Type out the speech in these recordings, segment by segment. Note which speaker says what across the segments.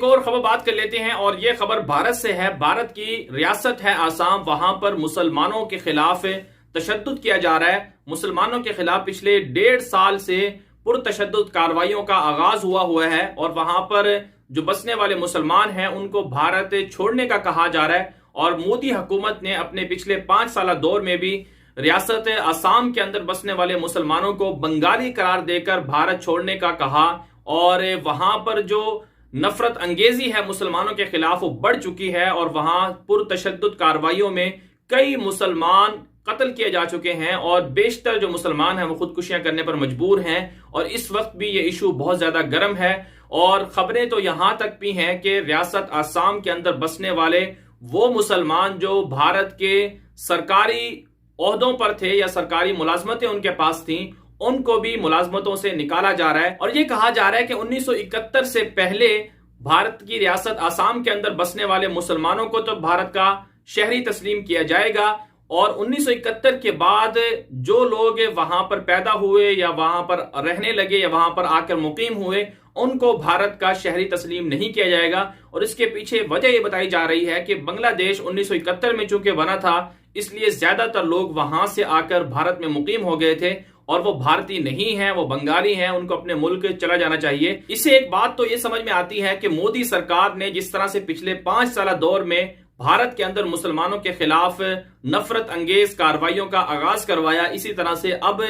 Speaker 1: एक और खबर बात कर लेते हैं और ये खबर भारत से है। भारत की रियासत है आसाम, वहां पर मुसलमानों के खिलाफ तशद्दुद किया जा रहा है। मुसलमानों के खिलाफ पिछले 1.5 साल से पुरतशद्दुद कार्रवाइयों का आगाज हुआ है और वहां पर जो बसने वाले मुसलमान हैं उनको भारत छोड़ने का कहा जा रहा है। और मोदी हुकूमत ने अपने पिछले 5 साल दौर में भी रियासत आसाम के अंदर बसने वाले मुसलमानों को बंगाली करार देकर भारत छोड़ने का कहा। और वहां पर जो नफरत अंगेजी है मुसलमानों के खिलाफ वो बढ़ चुकी है और वहां पुरतशद्दुद कार्रवाइयों में कई मुसलमान कत्ल किए जा चुके हैं और बेशतर जो मुसलमान हैं वो खुदकुशियां करने पर मजबूर हैं। और इस वक्त भी ये इशू बहुत ज्यादा गर्म है और खबरें तो यहां तक भी हैं कि रियासत आसाम के अंदर बसने वाले वो मुसलमान जो भारत के सरकारी ओहदों पर थे या सरकारी मुलाजमतें उनके पास थी, उनको भी मुलाजमतों से निकाला जा रहा है। और ये कहा जा रहा है कि 1971 से पहले भारत की रियासत आसाम के अंदर बसने वाले मुसलमानों को तो भारत का शहरी तस्लीम किया जाएगा और 1971 के बाद जो लोग वहां पर पैदा हुए या वहां पर रहने लगे या वहां पर आकर मुकीम हुए उनको भारत का शहरी तस्लीम नहीं किया जाएगा। और इसके पीछे वजह यह बताई जा रही है कि बांग्लादेश 1971 में चूंकि बना था इसलिए ज्यादातर लोग वहां से आकर भारत में मुकीम हो गए थे और वो भारतीय नहीं है, वो बंगाली हैं, उनको अपने मुल्क चला जाना चाहिए। इससे एक बात तो ये समझ में आती है कि मोदी सरकार ने जिस तरह से पिछले 5 साल दौर में भारत के अंदर मुसलमानों के खिलाफ नफरत अंगेज कार्रवाइयों का आगाज करवाया, इसी तरह से अब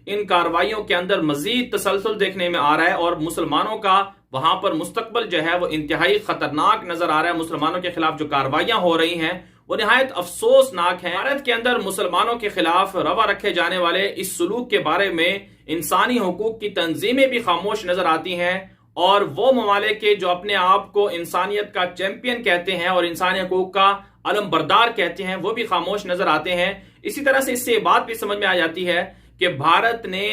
Speaker 1: इन कार्रवाइयों के अंदर मजीद तसलसल देखने में आ रहा है और मुसलमानों का वहां पर मुस्तकबिल जो है वो इंतहाई खतरनाक नजर आ रहा है। मुसलमानों के खिलाफ जो कार्रवाइयां हो रही हैं वो निहायत अफसोसनाक है। भारत के अंदर मुसलमानों के खिलाफ रवा रखे जाने वाले इस सलूक के बारे में इंसानी हुकूक की तंजीमें भी खामोश नजर आती हैं और वो ममालिक के जो अपने आप को इंसानियत का चैंपियन कहते हैं और इंसानी हुकूक का अलम बरदार कहते हैं वो भी खामोश नजर आते हैं। इसी तरह से इससे बात भी समझ में आ जाती है कि भारत ने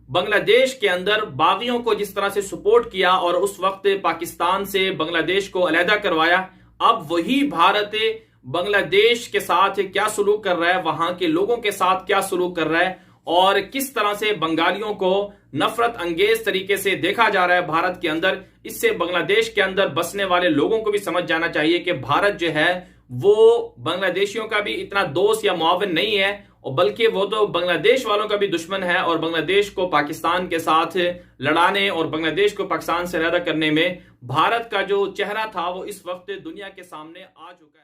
Speaker 1: बांग्लादेश के अंदर बागियों को जिस तरह से सपोर्ट किया और उस वक्त पाकिस्तान से बांग्लादेश को अलहदा करवाया, अब वही भारत बांग्लादेश के साथ क्या सलूक कर रहा है, वहां के लोगों के साथ क्या सलूक कर रहा है और किस तरह से बंगालियों को नफरत अंगेज तरीके से देखा जा रहा है भारत के अंदर। इससे बांग्लादेश के अंदर बसने वाले लोगों को भी समझ जाना चाहिए कि भारत जो है वो बांग्लादेशियों का भी इतना दोस्त या मुआविन नहीं है और बल्कि वो तो बांग्लादेश वालों का भी दुश्मन है और बांग्लादेश को पाकिस्तान के साथ लड़ाने और बांग्लादेश को पाकिस्तान से अलग करने में भारत का जो चेहरा था वो इस वक्त दुनिया के सामने आ चुका है।